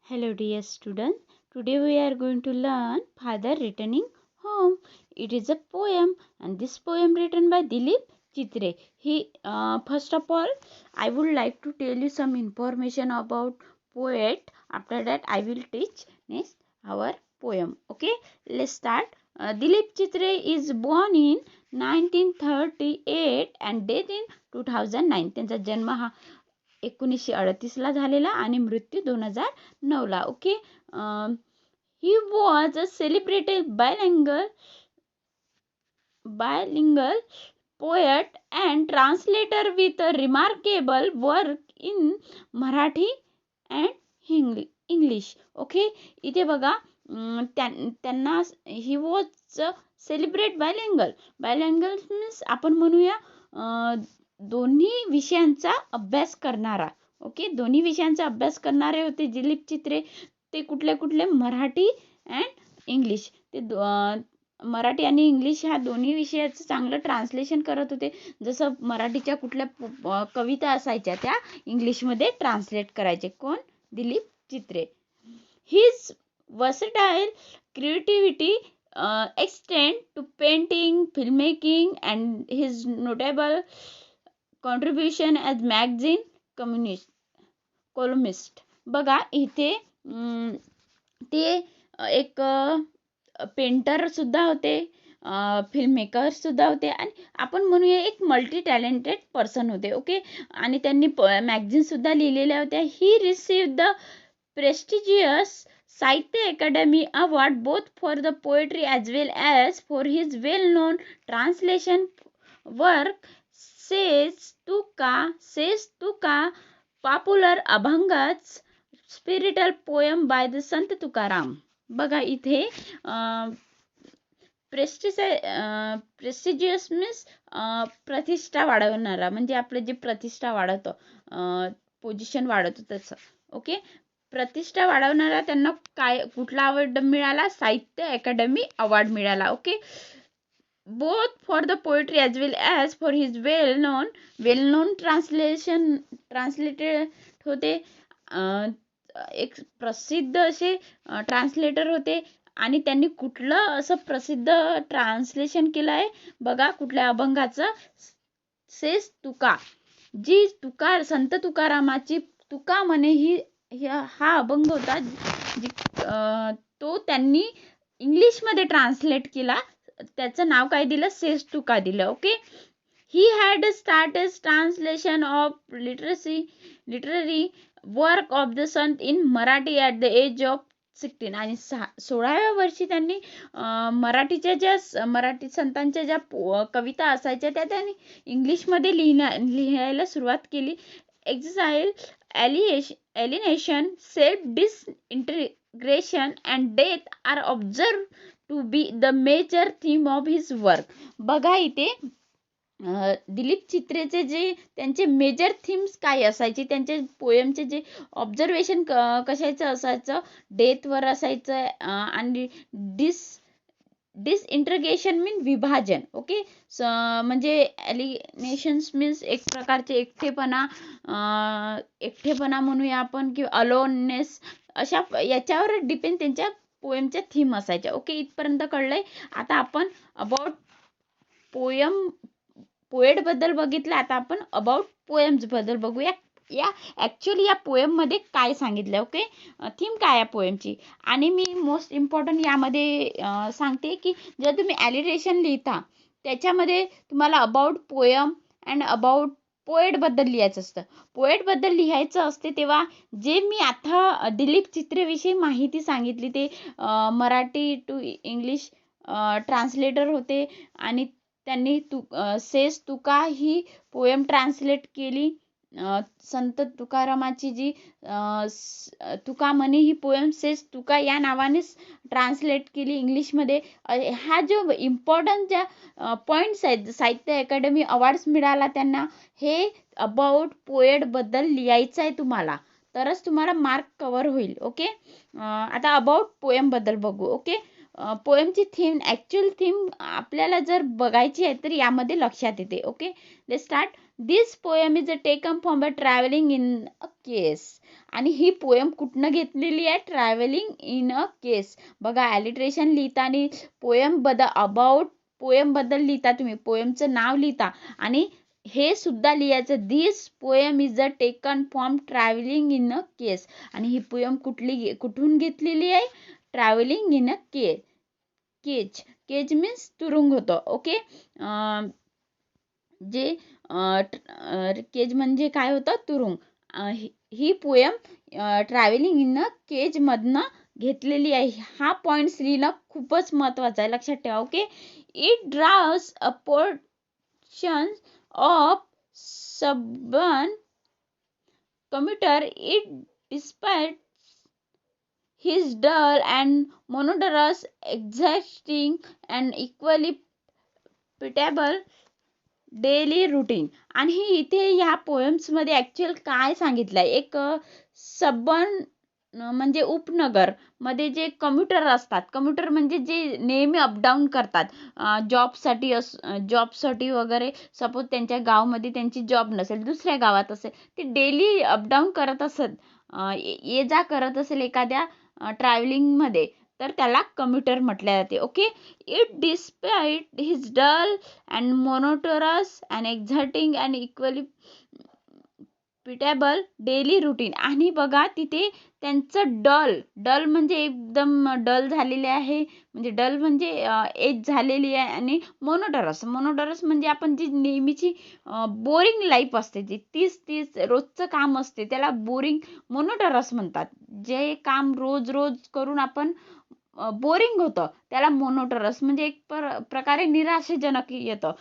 Hello dear students. Today we are going to learn Father Returning Home. It is a poem and this poem written by Dilip Chitre. First of all, I would like to tell you some information about poet. After that I will teach next our poem. Okay, let's start. Dilip Chitre is born in 1938 and death in 2009. त्यांचा जन्म हा 1938ला झालेला आणि मृत्यू 2009ला. Okay, he was a celebrated bilingual poet and translator with a remarkable work in Marathi and English. Okay, इथे बघा, त्यांना he was celebrate bilingual means आपण म्हणूया दोन्ही विषयांचा अभ्यास करणारा. ओके, दोन्ही विषयांचा अभ्यास करणारे होते दिलीप चित्रे. ते कुठले कुठले? Marathi and English. ते मराठी आणि इंग्लिश ह्या दोन्ही विषयाचं चांगलं ट्रान्सलेशन करत होते. जसं मराठीच्या कुठल्या कविता असायच्या त्या इंग्लिशमध्ये ट्रान्सलेट करायचे. कोण? Dilip Chitre. His versatile creativity extend to painting, filmmaking, and his notable contribution as magazine columnist. बघा इथे ते एक पेंटर सुद्धा होते, फिल्म मेकर सुद्धा होते आणि आपण म्हणूया एक मल्टी टॅलेंटेड पर्सन होते. ओके, आणि त्यांनी मॅगझिन सुद्धा लिहिलेल्या होत्या. He received the prestigious Sahitya Academy Award both for the poetry as well as for his well-known translation work Says Tuka, popular अभंगाच spiritual poem by the संत तुकाराम. बघा इथे prestigious means प्रतिष्ठा वाढवणारा, म्हणजे आपलं जे प्रतिष्ठा वाढवतं, पोझिशन वाढवतो तसं. ओके, प्रतिष्ठा वाढवणारा त्यांना कुठला अवॉर्ड मिळाला? साहित्य अकॅडमी अवॉर्ड मिळाला. Okay, both for the poetry as well as for his well non translated होते. एक प्रसिद्ध असे ट्रान्सलेटर होते आणि त्यांनी कुठलं असं प्रसिद्ध ट्रान्सलेशन केलं आहे? बघा, कुठल्या अभंगाचं? सेस तुका. जी संत तुकारामाची तुका म्हणे हा अभंग होता, तो त्यांनी इंग्लिशमध्ये ट्रान्सलेट केला. त्याचं नाव काय दिलं? सेस तुका दिलं. Okay, he had started translation of literary work of the sant in Marathi at the age of 16. आणि 16व्या वर्षी त्यांनी मराठी संतांच्या ज्या कविता असायच्या त्या त्यांनी इंग्लिशमध्ये लिहायला सुरुवात केली. Axil, alienation, self-disintegration and death are observed to be the major theme of his work. बघा इथे दिलीप चित्रेचे जे त्यांचे मेजर थीम्स काय असायचे, त्यांचे पोएमचे जे ऑब्झर्वेशन कशाचं असायचं? डेथवर असायचं आणि डिसइंटिग्रेशन मीन विभाजन. ओके, म्हणजे एलिनेशन्स मीन्स एक प्रकारचे एकटेपणा म्हणूया आपण, किंवा अलोननेस, अशा याच्यावर डिपेंड त्यांच्या पोएमच्या थीम असायच्या. ओके, इथपर्यंत कळलंय. आता आपण अबाउट पोएट बद्दल बघितलं, आता आपण अबाउट पोएम्स बद्दल बघूया. ॲक्च्युअली या पोएममध्ये काय सांगितलं? ओके, थीम काय आहे पोएमची? आणि मी मोस्ट इम्पॉर्टंट यामध्ये सांगते की जर तुम्ही ॲलिटेरेशन लिहिता त्याच्यामध्ये तुम्हाला अबाउट पोएम अँड अबाउट पोएटबद्दल लिहायचं असतं. पोएटबद्दल लिहायचं असते तेव्हा जे मी आता दिलीप चित्रेविषयी माहिती सांगितली ते मराठी टू इंग्लिश ट्रान्सलेटर होते आणि त्यांनी सेस तुका ही पोएम ट्रान्सलेट केली. संत तुकारामाची जी तुका म्हणे ही पोएम सेस तुका या नावानेच ट्रान्सलेट केली इंग्लिशमध्ये. हा जो इम्पॉर्टंट ज्या पॉईंट्स आहेत, साहित्य अकॅडमी अवॉर्ड्स मिळाला त्यांना, हे अबाउट पोएटबद्दल लिहायचं आहे तुम्हाला, तरच तुम्हाला मार्क कवर होईल. ओके, आता अबाउट पोएमबद्दल बघू. ओके, पोएमची थीम, ॲक्च्युअल थीम आपल्याला जर बघायची आहे तर यामध्ये लक्षात येते. Okay, let's start. This poem is a taken from a travelling in a cage. आणि ही पोएम कुठनं घेतलेली आहे? ट्रॅव्हलिंग इन अ केस. बघा, ॲलिट्रेशन लिहिताना पोएमबद्दल लिहिता, तुम्ही पोएमचं नाव लिहिता आणि हे सुद्धा लिहायचं. This poem is a taken from travelling in a cage. आणि ही पोएम कुठून घेतलेली आहे? Travelling in a cage. Cage means तुरुंग होतं. ओके, जे केज म्हणजे काय होतं? तुरुंग. ही poem travelling in a cage मधनं घेतलेली आहे. हा पॉइंट लिहिणं खूपच महत्वाचं आहे, लक्षात ठेवा. Okay, it draws a portion of suburban commuter. It despite his dull and monotonous, exhausting and equally pitiable daily routine. आणि इथे ह्या पोएम्समध्ये ॲक्च्युअल काय सांगितलं आहे? एक सबन म्हणजे उपनगर मध्ये जे कम्युटर असतात, कम्युटर म्हणजे जे नेहमी अपडाऊन करतात जॉबसाठी वगैरे. सपोज त्यांच्या गावामध्ये त्यांची जॉब नसेल, दुसऱ्या गावात असेल, ते डेली अपडाऊन करत असत, ये जा करत असेल एखाद्या ट्रॅव्हलिंगमध्ये, तर त्याला कम्युटर म्हटले जाते. Okay, it despite his dull and monotonous and exerting and equally pitiable daily routine. आणि बघा, तिथे त्यांचं डल म्हणजे एकदम डल झालेले आहे, म्हणजे डल म्हणजे एज झालेली आहे. आणि मोनोटरस म्हणजे आपण जी नेहमीची बोरिंग लाईफ असते, जी तीच रोजचं काम असते, त्याला बोरिंग मोनोटरस म्हणतात. जे काम रोज करून आपण बोरिंग होतं, त्याला मोनोटरस म्हणजे एक प्रकारे निराशाजनक येतं,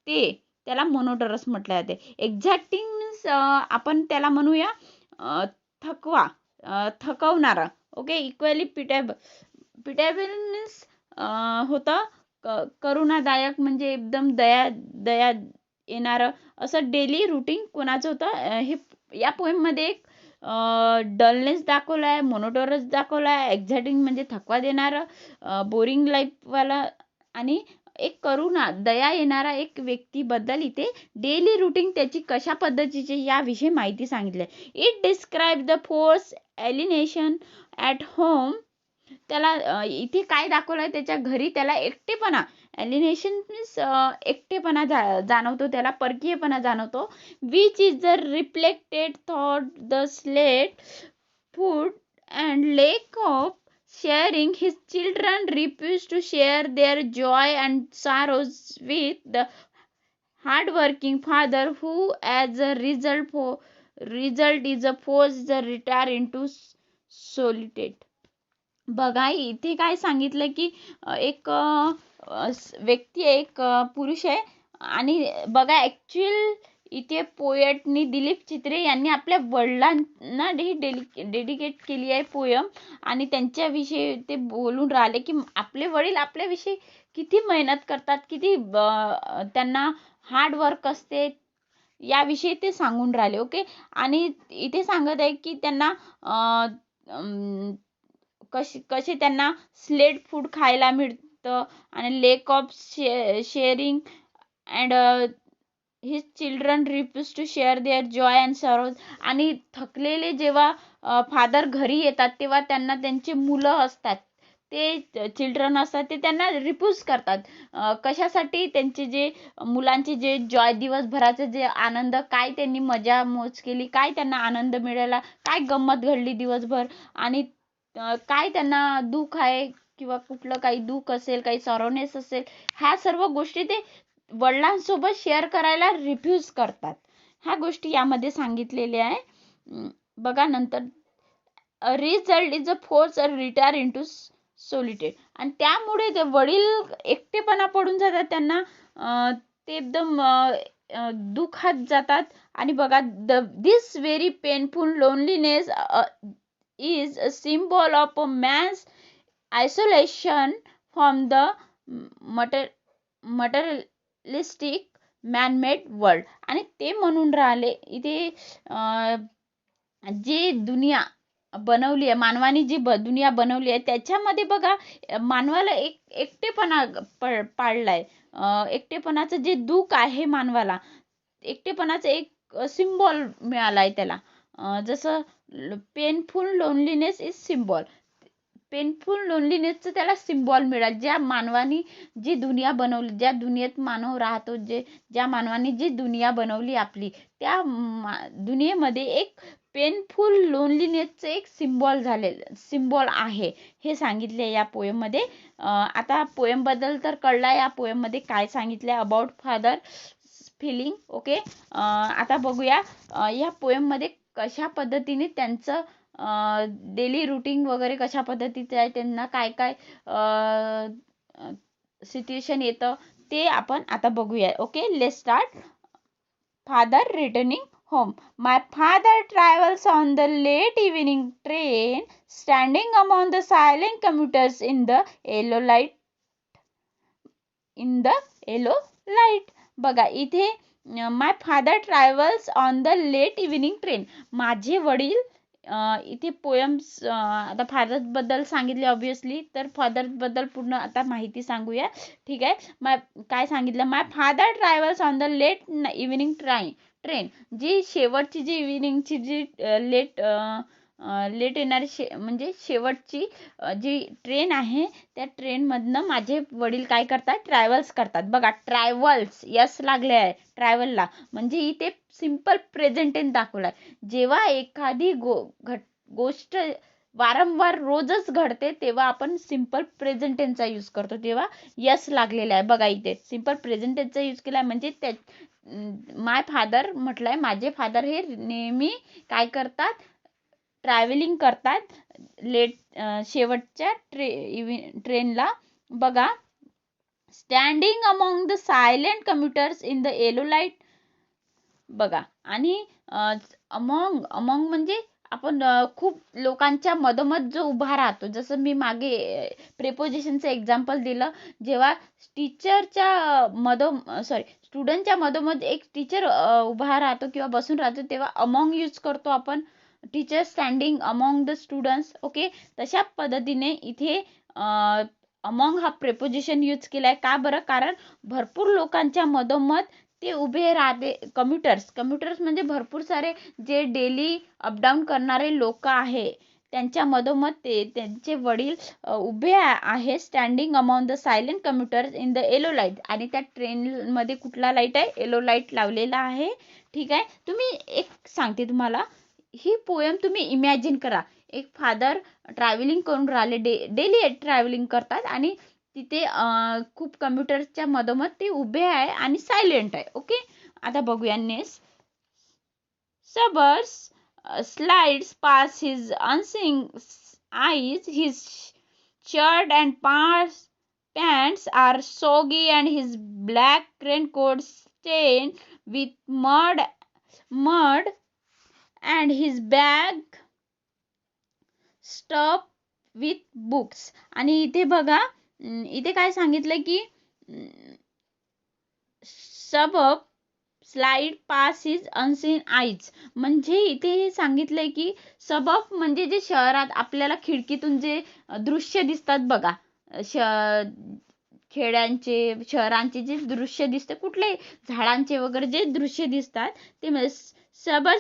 त्याला मोनोटरस म्हटलं जाते. एक्झॅक्टिंग मीन्स आपण त्याला म्हणूया थकवणारा. ओके, इक्वली पिटेबल मीन्स होतं करुणादायक, म्हणजे एकदम दया येणारं असं डेली रुटीन कोणाचं होतं? हे या पोएममध्ये एक डलनेस दाखवला आहे, मोनोटोरस दाखवला आहे, एक्झॅक्टिंग म्हणजे थकवा देणारं, बोरिंग लाईफवाला, आणि एक करुणा दया येणारा एक व्यक्तीबद्दल इथे डेली रुटीन त्याची कशा पद्धतीचे याविषयी माहिती सांगितली. It describe the force alienation at home. त्याला इथे काय दाखवलं आहे? त्याच्या घरी त्याला एकटेपणा, एलिनेशन मीन्स एकटेपणा जाणवतो, त्याला परकीयपणा जाणवतो. Which is the reflected thought the slate food and lake of sharing. His children refuse to share their joy and sorrows with the hardworking father, who as a result is a forced to retire into solitude. बघा, इथे काय सांगितलं की एक व्यक्ती आहे, एक पुरुष आहे. आणि बघा, ॲक्च्युअल इथे पोएटनी दिलीप चित्रे यांनी आपल्या वडिलांना डेडिकेट केली आहे पोयम. आणि त्यांच्याविषयी ते बोलून राहिले की आपले वडील आपल्याविषयी किती मेहनत करतात, किती त्यांना हार्ड वर्क असते, याविषयी ते सांगून राहिले. ओके, आणि इथे सांगत आहे की त्यांना कसे त्यांना स्लेट फूड खायला मिळतं, आणि lack of sharing and his children refuse to share their joy and sorrows. आणि थकलेले जेव्हा फादर घरी येतात, तेव्हा त्यांना त्यांचे मुलं असतात, ते चिल्ड्रन असतात, ते त्यांना रिफ्यूज करतात. कशासाठी? त्यांचे जे मुलांचे जे जॉय, दिवसभराचे जे आनंद, काय त्यांनी मजा मोज केली, काय त्यांना आनंद मिळाला, काय गंमत घडली दिवसभर, आणि काय त्यांना दुःख आहे किंवा कुठलं काही दुःख असेल, काही सॉरोनेस असेल, ह्या सर्व गोष्टी ते वडिलांसोबत शेअर करायला रिफ्यूज करतात. ह्या गोष्टी यामध्ये सांगितलेल्या आहे. बघा, नंतर result is a forced retire into solitude. आणि त्यामुळे ते वडील एकटेपणा पडून जातात, त्यांना ते एकदम दुःखात जातात. आणि बघा, this very painful loneliness is a symbol of a man's isolation from the materialistic man-made world. आणि ते म्हणून राहिले इथे, जे दुनिया बनवली आहे, मानवाने जी दुनिया बनवली आहे त्याच्यामध्ये बघा मानवाला एकटेपणा पाडलाय. एकटेपणाचं जे दुःख आहे मानवाला, एकटेपणाचं एक सिम्बॉल मिळालाय त्याला. जसं painful loneliness is symbol, painful लोनलीनेसचं त्याला सिम्बॉल मिळालं. ज्या मानवाने जी दुनिया बनवली, ज्या दुनियेत मानव राहतो, ज्या मानवाने जी दुनिया बनवली आपली, त्या दुनियेमध्ये एक पेनफुल लोनलीनेसचं एक सिम्बॉल आहे, हे सांगितले या पोएममध्ये. आता पोएमबद्दल तर कळला, या पोएममध्ये काय सांगितलं अबाउट फादर फिलिंग. ओके, आता बघूया या पोएममध्ये कशा पद्धतीने त्यांचं डेली रुटीन वगैरे कशा पद्धतीचं आहे, त्यांना काय काय सिच्युएशन येतं ते आपण आता बघूया. Okay, let's start. Father returning home. My father travels on the late evening train, standing among the silent commuters in the yellow light. बघा इथे my father travels on the late evening train. माझे वडील, इथे poems आता father बद्दल सांगितले obviously, तर father बद्दल पूर्ण आता माहिती सांगूया. ठीक आहे, काय सांगितलं, my father travels on the late evening train. जी शेवटची जी इव्हिनिंगची जी लेट येणारी म्हणजे शेवटची जी ट्रेन आहे, त्या ट्रेनमधनं माझे वडील काय करतात, ट्रॅव्हल्स करतात. बघा ट्रॅव्हल्स यस लागले आहे ट्रॅव्हलला, म्हणजे इथे सिम्पल प्रेझेंट टेन्स दाखवलाय. जेव्हा एखादी गोष्ट वारंवार रोजच घडते तेव्हा आपण सिम्पल प्रेझेंट टेन्सचा यूज करतो, तेव्हा यस लागलेला आहे. बघा इथे सिम्पल प्रेझेंट टेन्सचा यूज केलाय, म्हणजे माय फादर म्हटलंय, माझे फादर हे नेहमी काय करतात, ट्रॅव्हलिंग करतात शेवटच्या ट्रेनला. बघा standing among the silent commuters in the yellow light. बघा, आणि अमॉंग म्हणजे आपण खूप लोकांच्या मधोमध जो उभा राहतो, जसं मी मागे प्रेपोजिशनचं एक्झाम्पल दिलं. जेव्हा स्टुडंटच्या मधोमध एक टीचर उभा राहतो किंवा बसून राहतो, तेव्हा अमॉंग यूज करतो आपण, teacher standing among the students. Okay, तशा पद्धतीने इथे अमॉंग हा प्रेपोजिशन यूज केलाय. का बरं, कारण भरपूर लोकांच्या मधोमध ते उभे राहते. कम्युटर्स म्हणजे भरपूर सारे जे डेली अपडाऊन करणारे लोक आहे, त्यांच्या मधोमध त्यांचे वडील उभे आहे, standing among the silent commuters in the yellow light. आणि त्या ट्रेनमध्ये कुठला लाईट आहे, येलो लाईट लावलेला आहे. ठीक आहे, तुम्ही एक सांगते तुम्हाला, ही पोएम तुम्ही इमॅजिन करा. एक फादर ट्रॅव्हलिंग करून राहिले, डेली ट्रॅव्हलिंग करतात, आणि तिथे खूप कम्प्युटरच्या मधोमध ते उभे आहे आणि सायलेंट आहे. ओके, आता बघूया next. Sabers slides past his unseeing eyes. His shirt and pants are soggy and his black raincoat stained with mud and his bag stuffed with books. आणि इथे बघा, इथे काय सांगितलं की सबब slide past his unseen eyes. म्हणजे इथे हे सांगितलंय की सबब म्हणजे जे शहरात आपल्याला खिडकीतून जे दृश्य दिसतात बघा, खेड्यांचे शहरांचे जे दृश्य दिसते, कुठले झाडांचे वगैरे जे दृश्य दिसतात, ते सबब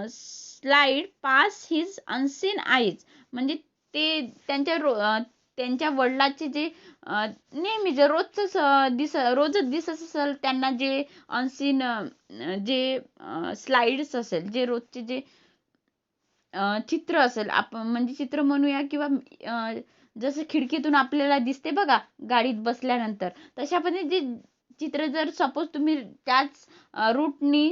slide past his unseen eyes. म्हणजे ते त्यांच्या वडिलांचे जे नेहमी जे रोजच दिसत असेल त्यांना, जे अनसीन जे स्लाइड्स असेल, जे रोजचे जे चित्र असेल, आपण म्हणजे चित्र म्हणूया, किंवा जसं खिडकीतून आपल्याला दिसते बघा गाडीत बसल्यानंतर, तशा पण जे चित्र, जर सपोज तुम्ही त्याच रूटनी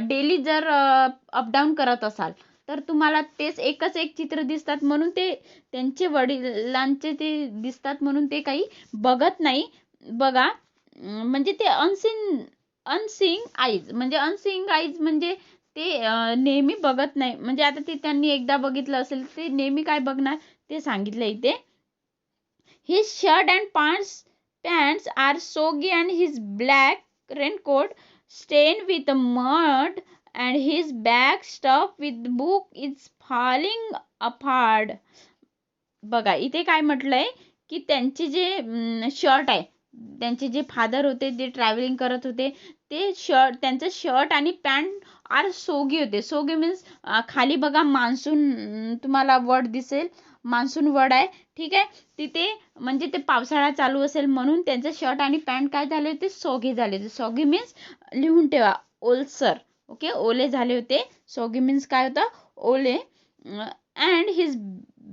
डेली जर अपडाऊन करत असाल, तर तुम्हाला तेच एकच एक चित्र दिसतात, म्हणून ते त्यांचे वडिलांचे ते दिसतात, म्हणून ते काही बघत नाही. बघा, म्हणजे ते अनसीइंग आईज म्हणजे ते नेहमी बघत नाही. म्हणजे आता ते त्यांनी एकदा बघितलं असेल, ते नेहमी काय बघणार ते सांगितलं इथे. His shirt and pants are soggy and his black raincoat stained with mud and his bag stuffed with book is falling apart. बघा इथे काय म्हटलंय की त्यांचे जे शर्ट आहे, त्यांचे जे फादर होते जे ट्रॅव्हलिंग करत होते ते शर्ट, त्यांचं शर्ट आणि पॅन्ट आर सोगी होते. सोगी मीन्स खाली बघा मान्सून तुम्हाला वर्ड दिसेल, मान्सून वर्ड आहे, ठीक आहे. तिथे म्हणजे ते पावसाळा चालू असेल म्हणून त्यांचं शर्ट आणि पॅन्ट काय झाले होते, सोगे झाले होते. सोगी मीन्स लिहून ठेवा, ओलसर, ओके, ओले झाले होते. सोगी मीन्स काय होतं, ओले. अँड हिज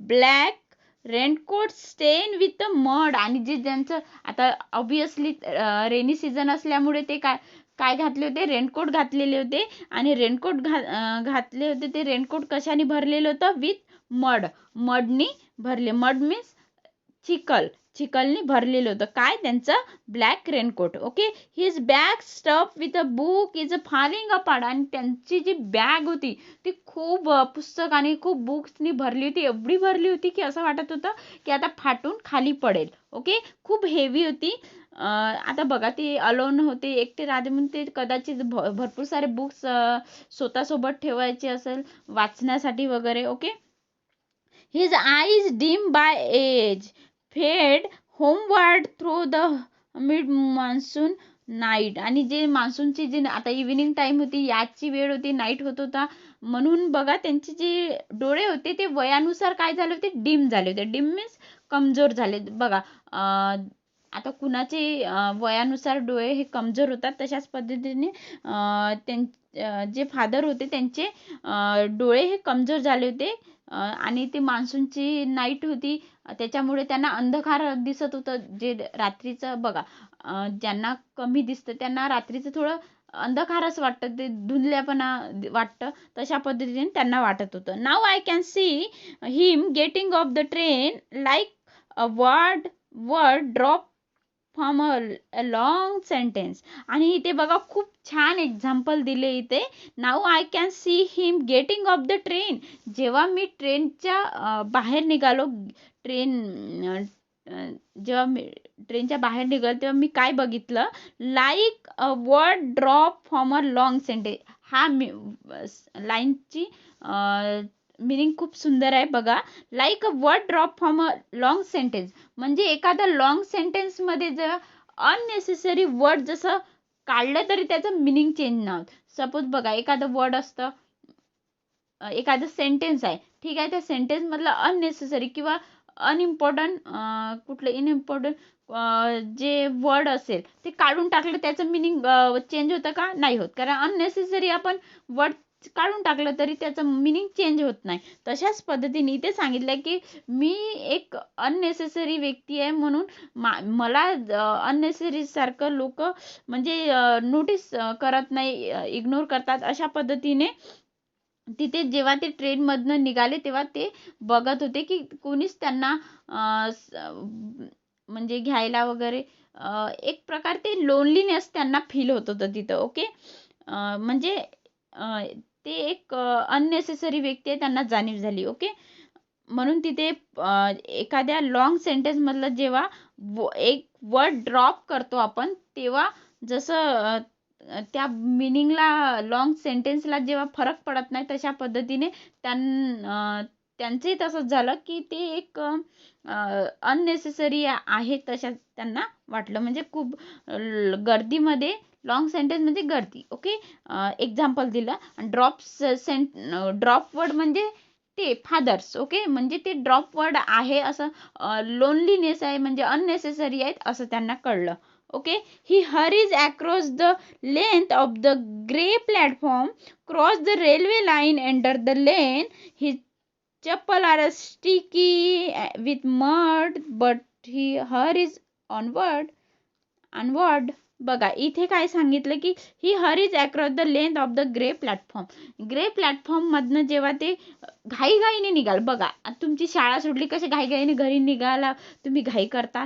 ब्लॅक रेनकोट स्टेन विथ मड, आणि जे ज्यांचं आता ऑब्विसली रेनी सीझन असल्यामुळे ते काय काय घातले होते, रेनकोट घातलेले होते. आणि रेनकोट घातले होते, ते रेनकोट कशाने भरलेलं होतं, विथ मड, मडनी भरले. मड मीन्स चिखलनी भरलेलं होतं काय, त्यांचं black raincoat. Okay. His bag stuff with a book is falling apart, आणि त्यांची जी बॅग होती ती खूप पुस्तक आणि खूप बुक्सनी भरली होती, एवढी भरली होती की असं वाटत होतं की आता फाटून खाली पडेल. ओके. खूप हेवी होती. आता बघा ते अलोन होते, एकटे राहते म्हणून ते कदाचित भरपूर सारे बुक्स स्वतःसोबत ठेवायचे असेल वाचण्यासाठी वगैरे. Okay. His eyes dim by age fade homeward through the mid monsoon night, आणि जे मान्सूनची जी आता इव्हिनिंग टाइम होती, याची वेळ होती, नाईट होत होता, म्हणून बघा त्यांचे जे डोळे होते ते वयानुसार काय झाले होते, डिम झाले होते. डिम मीन्स कमजोर झाले. बघा आता कुणाचे वयानुसार डोळे हे कमजोर होतात, तशाच पद्धतीने जे फादर होते त्यांचे डोळे हे कमजोर झाले होते. आणि ते मान्सूनची नाईट होती त्याच्यामुळे त्यांना अंधकार दिसत होतं. जे रात्रीचं बघा ज्यांना कमी दिसतं त्यांना रात्रीचं थोडं अंधकारच वाटतं, ते धुंदल्यापणा वाटतं, तशा पद्धतीने त्यांना वाटत होतं. Now I can see him getting off the train like a word dropped from a long sentence. आणि इथे बघा खूप छान एक्झाम्पल दिले इथे. Now I can see him getting off the train, जेव्हा मी ट्रेनच्या बाहेर निघालो, जेव्हा मी ट्रेनच्या बाहेर निघालो तेव्हा मी काय बघितलं, like a word dropped from a long sentence. हा लाईनची मिनिंग खूप सुंदर आहे बघा. Like a word dropped from a long sentence म्हणजे एखादा लॉंग सेंटेन्समध्ये जर अननेसेसरी वर्ड जसं काढलं तरी त्याचं मिनिंग चेंज नाही होत. सपोज बघा एखादं वर्ड असतं, एखादं सेंटेन्स आहे, ठीक आहे, त्या सेंटेन्समधलं अननेसेसरी किंवा अनइम्पॉर्टंट कुठलं इनइम्पॉर्टंट जे वर्ड असेल ते काढून टाकलं, त्याचं मिनिंग चेंज होतं का, नाही होत, कारण अननेसेसरी आपण वर्ड काढून टाकलं तरी त्याचं मिनिंग चेंज होत नाही. तशाच पद्धतीने इथे सांगितलं की मी एक अननेसेसरी व्यक्ती आहे म्हणून मला अननेसेसरी सारखं लोक म्हणजे नोटीस करत नाही, इग्नोर करतात. अशा पद्धतीने तिथे जेव्हा ते ट्रेनमधनं निघाले तेव्हा ते बघत होते की कोणीच त्यांना म्हणजे घ्यायला वगैरे, एक प्रकार ते लोनलीनेस त्यांना फील होत होतं तिथं. ओके. म्हणजे ते एक अननेसेसरी व्यक्ती आहे त्यांना जाणीव झाली. ओके. म्हणून तिथे एखाद्या लॉंग सेंटेन्समधलं जेव्हा एक वर्ड ड्रॉप करतो आपण तेव्हा जसं त्या मिनिंगला लॉंग सेंटेन्सला जेव्हा फरक पडत नाही, तशा पद्धतीने त्यांचंही तसंच झालं की ते एक अननेसेसरी आहे तशा त्यांना वाटलं. म्हणजे खूप गर्दीमध्ये लॉंग सेंटेन्स म्हणजे गर्दी. ओके. एक्झाम्पल दिलं. ड्रॉप वर्ड म्हणजे ते फादर्स. ओके. म्हणजे ते ड्रॉप वर्ड आहे असं, लोनलीनेस आहे म्हणजे अननेसेसरी आहेत असं त्यांना कळलं. Okay. He hurries across the length of the grey platform, cross the railway line, enter the lane. He चप्पल are sticky with mud but he hurries onward. बघा इथे काय सांगितलं की he hurries across the length of the grey platform. Grey platform मधनं जेव्हा ते घाईघाईने निघाल, बघा तुमची शाळा सुटली कशी घाईघाईने घरी निघाला तुम्ही घाई करता,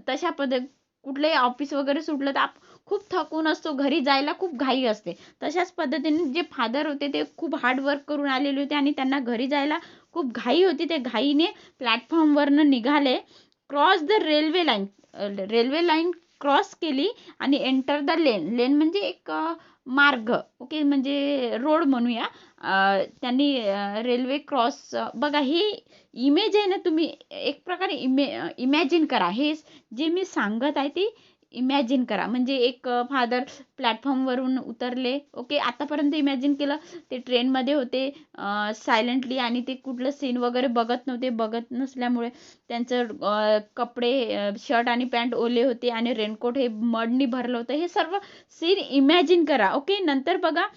तशा कुठलंही ऑफिस वगैरे सुटलं तर खूप थकून असतो, घरी जायला खूप घाई असते. तशाच पद्धतीने जे फादर होते ते खूप हार्ड वर्क करून आलेले होते आणि त्यांना घरी जायला खूप घाई होती. ते घाईने प्लॅटफॉर्मवरनं निघाले. Cross the railway line cross केली आणि एंटर द लेन. लेन म्हणजे एक मार्ग, ओके, म्हणजे रोड म्हणूया. त्यांनी रेल्वे क्रॉस, बघा ही इमेज आहे ना, तुम्ही एक प्रकारे इमॅजिन करा. हे जे मी सांगत आहे ते इमॅजिन करा. म्हणजे एक फादर प्लॅटफॉर्मवरून उतरले, ओके. आतापर्यंत इमॅजिन केलं ते ट्रेनमध्ये होते सायलेंटली, आणि ते कुठलं सीन वगैरे बघत नव्हते. बघत नसल्यामुळे त्यांचं कपडे, शर्ट आणि पॅन्ट ओले होते आणि रेनकोट हे मडनी भरलं होतं. हे सर्व सीन इमॅजिन करा, ओके. नंतर बघा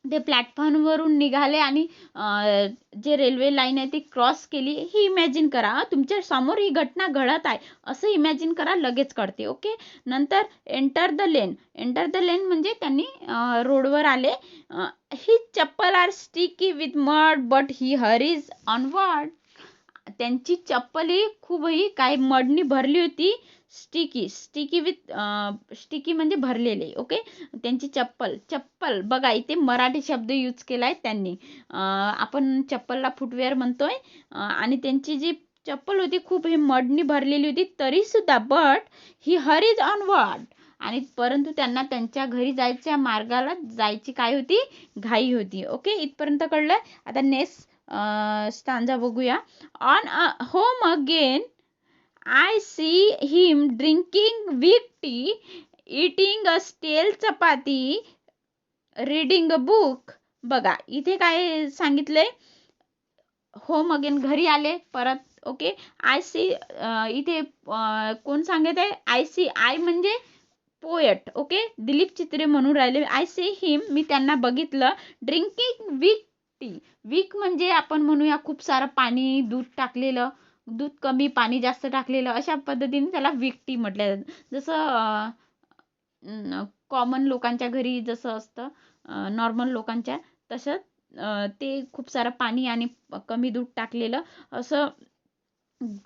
ते प्लॅटफॉर्मवरून निघाले आणि जे रेल्वे लाईन आहे ती क्रॉस केली. ही इमॅजिन करा. तुमच्या समोर ही घटना घडत आहे असं इमॅजिन करा, लगेच कळते, ओके. नंतर enter the lane. Enter the lane म्हणजे त्यांनी रोडवर आले. ही चप्पल are sticky with mud but he hurries onward. त्यांची चप्पल ही खूपही काही मडनी भरली होती. स्टिकी विथ स्टिकी म्हणजे भरलेले, ओके. त्यांची चप्पल बघा इथे मराठी शब्द यूज केलाय त्यांनी. आपण चप्पलला फुटवेअर म्हणतोय. आणि त्यांची जी चप्पल होती खूप हे मडनी भरलेली होती, तरी सुद्धा बट ही हरीज ऑनवर्ड. आणि परंतु त्यांना त्यांच्या घरी जायच्या मार्गाला जायची काय होती, घाई होती, ओके. इथपर्यंत कळलं. आता नेक्स्ट स्टांजा बघूया. On home again I see him drinking weak tea, eating a stale chapati, reading a book. बघा इथे काय सांगितलंय, होम अगेन घरी आले परत, ओके. आय सी इथे कोण सांगत आहे, आय सी, आय म्हणजे पोएट, ओके. दिलीप चित्रे म्हणून राहिले. आय सी हिम मी त्यांना बघितलं, ड्रिंकिंग वीक टी. वीक म्हणजे आपण म्हणूया खूप सारं पाणी, दूध टाकलेलं, दूध कमी पाणी जास्त टाकलेलं, अशा पद्धतीने त्याला वीक टी म्हटलं जातं. जसं कॉमन लोकांच्या घरी जसं असतं, नॉर्मल लोकांच्या, तसं ते खूप सारं पाणी आणि कमी दूध टाकलेलं असं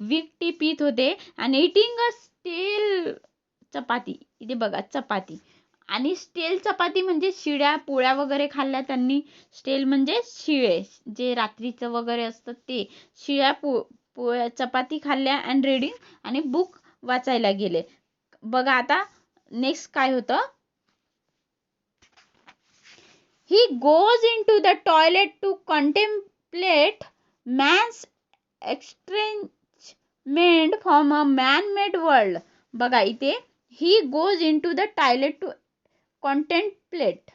वीक टी पीत होते. आणि इटिंग अ स्टेल चपाती. इथे बघा चपाती, आणि स्टेल चपाती म्हणजे शिळ्या पोळ्या वगैरे खाल्ल्या त्यांनी. स्टेल म्हणजे शिळे, जे रात्रीचं वगैरे असतं ते. शिळ्या पोळ्या चपाती खाल्ल्या. अँड रीडिंग, आणि बुक वाचायला गेले. बघा आता नेक्स्ट काय होतं. He goes in to the toilet to contemplate man's estrangement from a man made world. बघा इथे he goes in to the toilet to contemplate.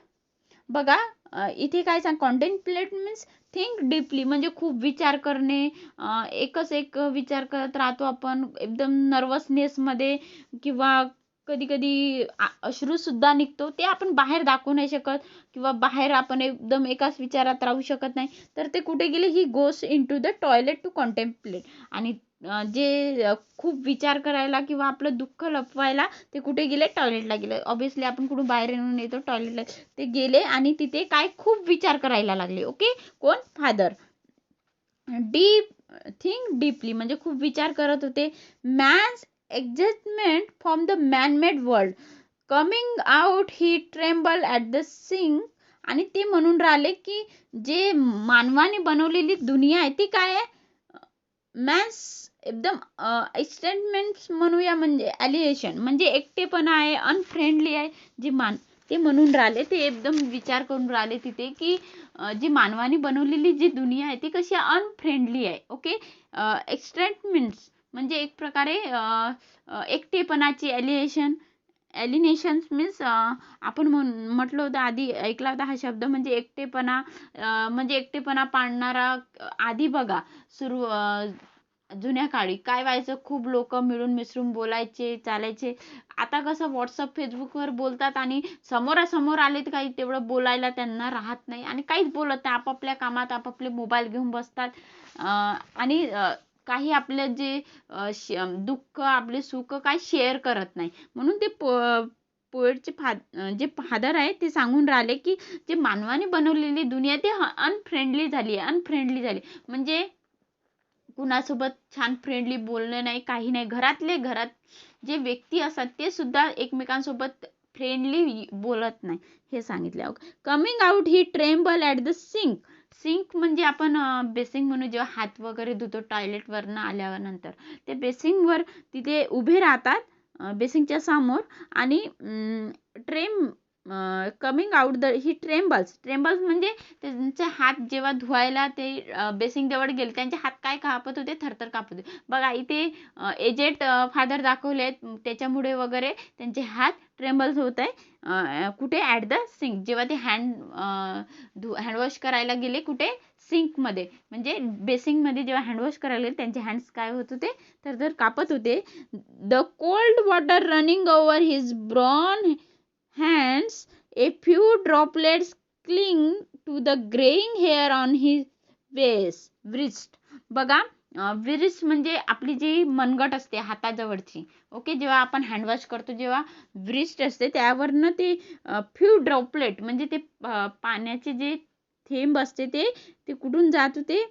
बघा इथे काय सांग, कॉन्टेम्पलेट मीन्स थिंक डीपली, म्हणजे खूप विचार करणे. एकच एक विचार करत राहतो आपण, एकदम नर्वसनेसमध्ये, किंवा कधी कधी अश्रू सुद्धा निघतो. ते आपण बाहेर दाखवू नाही शकत, किंवा बाहेर आपण एकदम एकाच विचारात राहू शकत नाही. तर ते कुठे गेले, he goes in to the toilet to contemplate. आणि जे खूप विचार करायला किंवा आपलं दुःख लपवायला ते कुठे गेले, टॉयलेटला गेले. ऑब्विसली आपण कुठून बाहेर येऊन येतो, टॉयलेटला ते गेले आणि तिथे काय खूप विचार करायला लागले, ओके. कोण, फादर. थिंक डीपली म्हणजे खूप विचार करत होते. Man's excitement from the man made world coming out he tremble at the sink. आणि ते म्हणून राहिले की जे मानवाने बनवलेली दुनिया आहे ती काय आहे, मॅन्स एकदम एक्सटेंटमेंट म्हणूया, म्हणजे ॲलिएशन म्हणजे एकटेपणा आहे, अनफ्रेंडली आहे. जे ते म्हणून राहिले, ते एकदम विचार करून राहिले तिथे की जी मानवाने बनवलेली जी दुनिया आहे ती कशी अनफ्रेंडली आहे, ओके. एक्सटेंटमेंट्स म्हणजे एक प्रकारे एकटेपणाची एलिनेशन मीन्स आपण म्हटलं होतं आधी, ऐकला होता हा शब्द, म्हणजे एकटेपणा, म्हणजे एकटेपणा पाडणारा. आधी बघा जुन्या काळी काय व्हायचं, खूप लोक मिळून मिसळून बोलायचे, चालायचे. आता कसं व्हॉट्सअप फेसबुकवर बोलतात, आणि समोरासमोर आले तर काही तेवढं बोलायला त्यांना राहत नाही, आणि काहीच बोलत नाही. आपापल्या कामात आपापले मोबाईल घेऊन बसतात. आणि काही आपलं जे दुःख, आपले सुख काय शेअर करत नाही. म्हणून ते पोएटचे जे फादर आहे ते सांगून राहिले की जे मानवाने बनवलेली दुनिया ते अनफ्रेंडली झाली म्हणजे कुणासोबत छान फ्रेंडली बोलणं नाही, काही नाही. घरात जे व्यक्ती असतात ते सुद्धा एकमेकांसोबत फ्रेंडली बोलत नाही, हे सांगितलं. Coming out he tremble at the sink म्हणजे आपण बेसिंग म्हणून जेव्हा हात वगैरे धुतो टॉयलेटवरनं आल्यावर नंतर, ते बेसिंगवर तिथे उभे राहतात, बेसिंगच्या समोर. आणि coming out the he trembles म्हणजे त्यांचे हात जेव्हा धुवायला ते बेसिंग जवळ गेले त्यांचे हात काय कापत होते, थरथर कापत होते. बघा इथे एजेड फादर दाखवले त्याच्यामुळे वगैरे त्यांचे हात ट्रेम्बल्स होत आहे. कुठे ॲट द सिंक जेव्हा ते हँडवॉश करायला गेले, कुठे सिंकमध्ये म्हणजे बेसिंगमध्ये जेव्हा हँडवॉश करायला गेले त्यांचे हँड्स काय होत होते, तर कापत होते. The cold water running over his brown hands, a few droplets cling to the graying hair on his wrist. बघा wrist म्हणजे आपली जी मनगट असते हाताजवळची. ओके, जेव्हा आपण हँडवॉश करतो जेव्हा wrist असते त्यावरनं ते फ्यू ड्रॉपलेट म्हणजे ते पाण्याचे जे थेंब असते ते कुठून जात होते,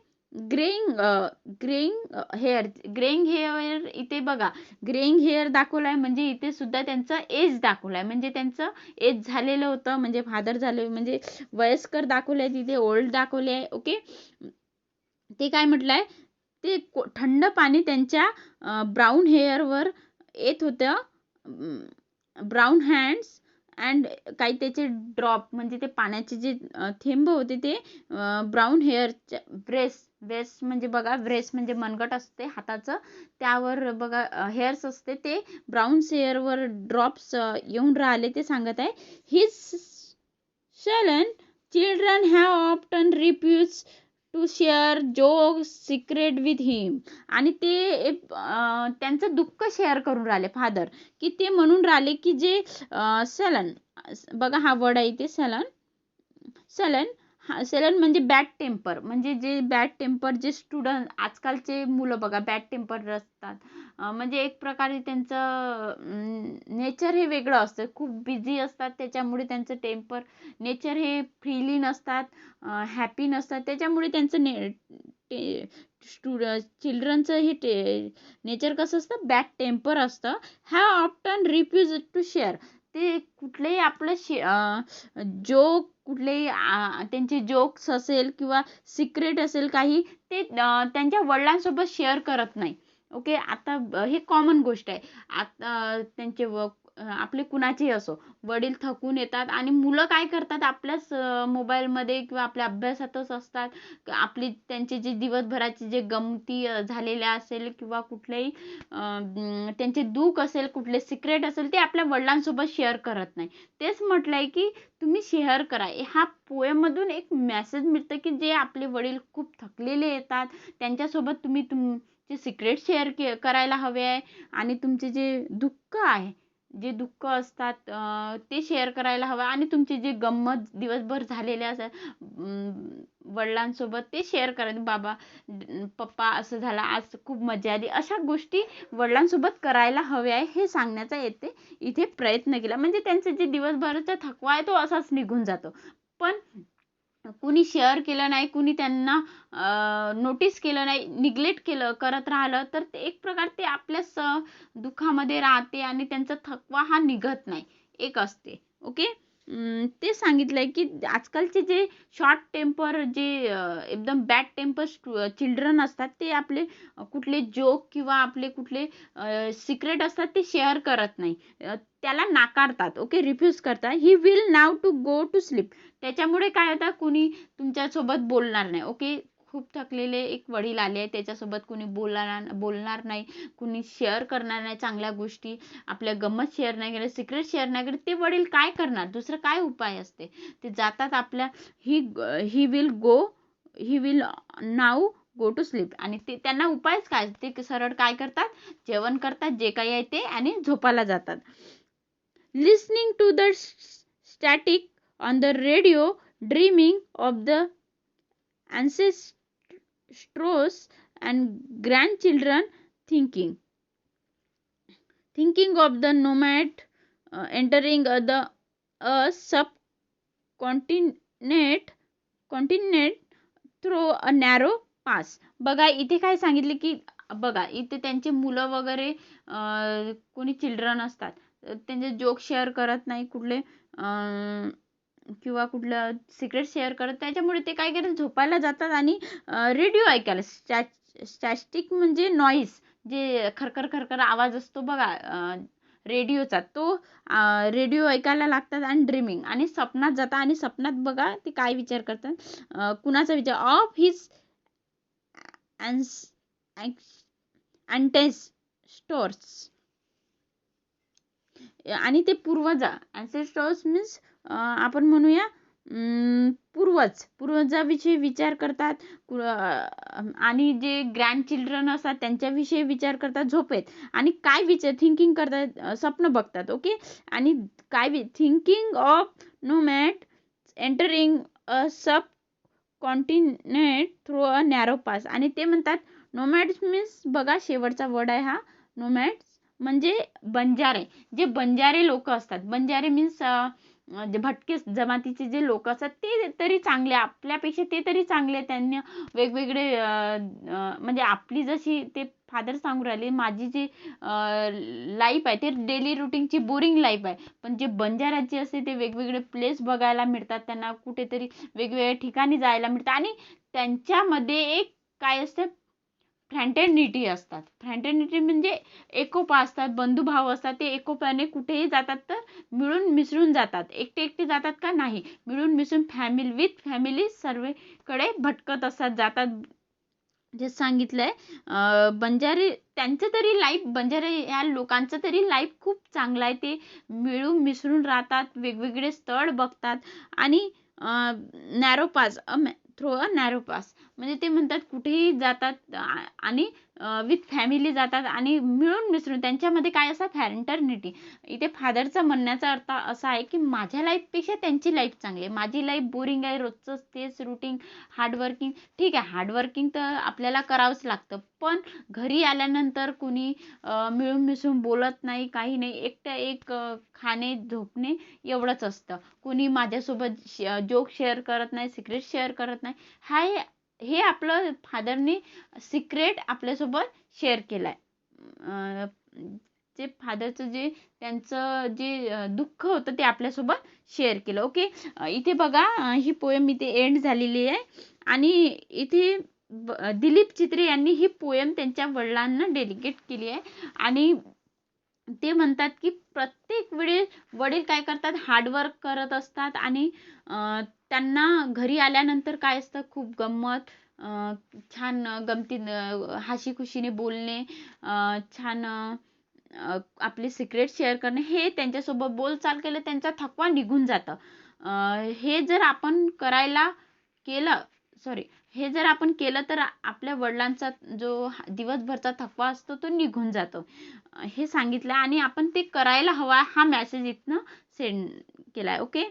ग्रेइंग हेअर. इथे बघा ग्रेइंग हेअर दाखवलाय म्हणजे इथे सुद्धा त्यांचं एज दाखवलाय, म्हणजे त्यांचं एज झालेलं होतं, म्हणजे फादर झाले म्हणजे वयस्कर दाखवलंय, तिथे ओल्ड दाखवले आहे. ओके, ते काय म्हटलंय, ते थंड पाणी त्यांच्या ब्राऊन हेअरवर येत होतं. ब्राऊन हँड्स अँड काही त्याचे ड्रॉप म्हणजे ते पाण्याचे जे थेंब होते ते ब्राऊन हेअरच्या ब्रेस्ट म्हणजे बघा ब्रेस्ट म्हणजे मनगट असते हाताचं, त्यावर बघा हेअर्स असते, ते ब्राऊन हेअरवर ड्रॉप्स येऊन राहिले ते सांगत आहे. His sullen children have often refused to share jokes secret with him. आणि ते त्यांचं दुःख शेअर करून राहिले फादर, की ते म्हणून राहिले की जे सलन, बघा हा वर्ड आहे ते सलन म्हणजे बॅड टेम्पर, म्हणजे जे बॅड टेम्पर जे स्टुडंट आजकालचे मुलं बघा बॅड टेम्पर असतात. म्हणजे एक प्रकारे त्यांचं नेचर हे वेगळं असतं, खूप बिझी असतात त्याच्यामुळे त्यांचं टेम्पर नेचर हे फ्रीली नसतात, हॅपी नसतात, त्याच्यामुळे त्यांचं चिल्ड्रनचं हे नेचर कसं असतं, बॅड टेम्पर असतं. Have often refuse to share, ते कुठलेही आपलं जोक कुठलेही त्यांचे जोक्स असेल किंवा सिक्रेट असेल काही ते त्यांच्या वडिलांसोबत शेअर करत नाही. ओके, आता हे कॉमन गोष्ट आहे. आता त्यांचे आपले कुणाचेही असो वडील थकून येतात आणि मुलं काय करतात, आपल्याच मोबाईलमध्ये किंवा आपल्या अभ्यासातच असतात. आपली त्यांचे जे दिवसभराचे जे गमती झालेल्या असेल किंवा कुठलेही त्यांचे दुःख असेल, कुठले सिक्रेट असेल ते आपल्या वडिलांसोबत शेअर करत नाही. तेच म्हटलंय की तुम्ही शेअर करा. हा पोएममधून एक मेसेज मिळतं की जे आपले वडील खूप थकलेले येतात त्यांच्यासोबत तुम्ही तुमचे सिक्रेट शेअर करायला हवे आहे आणि तुमचे जे दुःख आहे, जे दुःख असतात ते शेअर करायला हवं आणि तुमचे जे गंमत दिवसभर झालेले असतात वडिलांसोबत ते शेअर करायचं. बाबा पप्पा असं झालं, आज खूप मजा आली, अशा गोष्टी वडिलांसोबत करायला हवे आहे हे सांगण्याचा इथे प्रयत्न केला. म्हणजे त्यांचा जे दिवसभराचा थकवा आहे तो असाच निघून जातो. पण कुणी शेअर केलं नाही, कुणी त्यांना नोटीस केलं नाही, निग्लेक्ट करत राहिलं तर ते एक प्रकार ते आपल्या दुःखामध्ये राहते आणि त्यांचा थकवा हा निघत नाही, एक असते. ओके, ते सांगितलंय की आजकालचे जे शॉर्ट टेम्पर जे एकदम बॅड टेम्पर चिल्ड्रन असतात ते आपले कुठले जोक किंवा आपले कुठले सिक्रेट असतात ते शेअर करत नाही, त्याला नाकारतात. ओके, रिफ्यूज करतात. He will now to go to sleep. त्याच्यामुळे काय होतं, कुणी तुमच्यासोबत बोलणार नाही. ओके, खूप थकलेले एक वडील आले त्याच्यासोबत कुणी बोलणार नाही, कुणी शेअर करणार नाही चांगल्या गोष्टी, आपल्या गंमत शेअर नाही केलं, सिक्रेट शेअर नाही केलं, ते वडील काय करणार, दुसरं काय उपाय असते. ते जातात आपल्या he will now go to sleep आणि ते त्यांना उपायच काय, ते सरळ काय करतात, जेवण करतात जे काही आहे ते आणि झोपायला जातात. Listening to the static on the radio, dreaming of the ancestors and grandchildren, thinking of the nomad entering the subcontinent through a narrow pass. बघा इथे काय सांगितले की बघा इथे त्यांचे मुलं वगैरे कोणी चिल्ड्रन असतात, त्यांचे जोक शेअर करत नाही कुठले किंवा कुठलं सिक्रेट शेअर करत, त्याच्यामुळे ते काय करतात, झोपायला जातात आणि रेडिओ ऐकायला. स्टॅटिक म्हणजे नॉईस, जे खरखर आवाज असतो बघा रेडिओचा तो रेडिओ ऐकायला लागतात आणि ड्रीमिंग आणि स्वप्नात जातात आणि स्वप्नात बघा ते काय विचार करतात, कुणाचा विचार ऑफ हिज अँटेस्टोर्स आणि ते पूर्वज अँसेस्टर्स मीन्स आपण म्हणूया पूर्वजाविषयी विचार करतात, आणि जे ग्रँड चिल्ड्रन असतात त्यांच्याविषयी विचार करतात झोपेत आणि काय विचार थिंकिंग करतात, स्वप्न बघतात. ओके. आणि काय thinking of nomad entering a sub continent through a narrow pass. आणि ते म्हणतात नोमॅड्स मीन्स बघा शेवटचा वर्ड आहे हा नोमॅड्स म्हणजे बंजारे. जे बंजारे लोक असतात, बंजारे मीन्स जे भटके जमातीचे जे लोक असतात ते तरी चांगले, आपल्यापेक्षा ते तरी चांगले. त्यांनी वेगवेगळे म्हणजे आपली जशी ते फादर सांगू राहिले माझी जी लाईफ आहे ते डेली रुटीनची बोरिंग लाईफ आहे, पण जे बंजाराची असते ते वेगवेगळे प्लेस बघायला मिळतात, त्यांना कुठेतरी वेगवेगळ्या ठिकाणी जायला मिळतं आणि त्यांच्यामध्ये एक काय असते फ्रँटर्निटी असतात. फ्रँटर्निटी म्हणजे एकोपा असतात, बंधुभाव असतात. ते एकोप्याने कुठेही जातात तर मिळून मिसळून जातात. एकटे एकटे जातात का नाही, मिळून मिसळून फॅमिली विथ फॅमिली सर्वेकडे भटकत असतात, जातात. जे सांगितलंय बंजारे त्यांचं तरी लाईफ, बंजारे या लोकांचं तरी लाईफ खूप चांगलं आहे. ते मिळून मिसळून राहतात, वेगवेगळे स्थळ बघतात आणि narrow pass through a narrow pass म्हणजे ते म्हणतात कुठेही जातात आणि विथ फॅमिली जातात आणि मिळून मिसळून त्यांच्यामध्ये काय असतात फ्रॅटर्निटी. इथे फादरचा म्हणण्याचा अर्थ असा आहे की माझ्या लाईफपेक्षा त्यांची लाईफ चांगली आहे, माझी लाईफ बोरिंग आहे, रोजचं तेच रुटीन हार्डवर्किंग. ठीक आहे, हार्डवर्किंग तर आपल्याला करावंच लागतं, पण घरी आल्यानंतर कुणी मिळून मिसळून बोलत नाही, काही नाही, एकटं एक खाणे झोपणे एवढंच असतं. कुणी माझ्यासोबत जोक शेअर करत नाही, सिक्रेट शेअर करत नाही. हे आपलं फादरनी सिक्रेट आपल्यासोबत शेअर केलाय. जे फादरचं जे त्यांचं जे दुःख होतं ते आपल्यासोबत शेअर केलं. ओके. इथे बघा ही पोएम इथे एंड झालेली आहे आणि इथे दिलीप चित्रे यांनी ही पोएम त्यांच्या वडिलांना डेडिकेट केली आहे आणि ते म्हणतात की प्रत्येक वेळी वडील काय करतात हार्डवर्क करत असतात आणि त्यांना घरी आल्यानंतर काय असतं खूप गंमत, छान गमती हसी खुशीने बोलणे, छान आपली सिक्रेट शेअर करणे, हे त्यांच्यासोबत बोलचाल केलं त्यांचा थकवा निघून जातं. हे जर आपण केलं तर आपल्या वडिलांचा जो दिवसभरचा थकवा असतो तो निघून जातो, हे सांगितलं आणि आपण ते करायला हवा, हा मेसेज इथनं सेंड केलाय. ओके.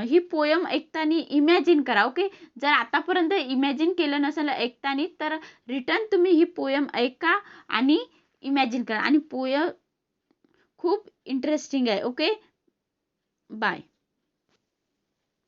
ही पोयम ऐकताना इमॅजिन करा. ओके. जर आतापर्यंत इमॅजिन केलं नसेल ऐकताना तर रिटर्न तुम्ही ही पोयम ऐका आणि इमॅजिन करा आणि पोयम खूप इंटरेस्टिंग आहे. ओके. बाय.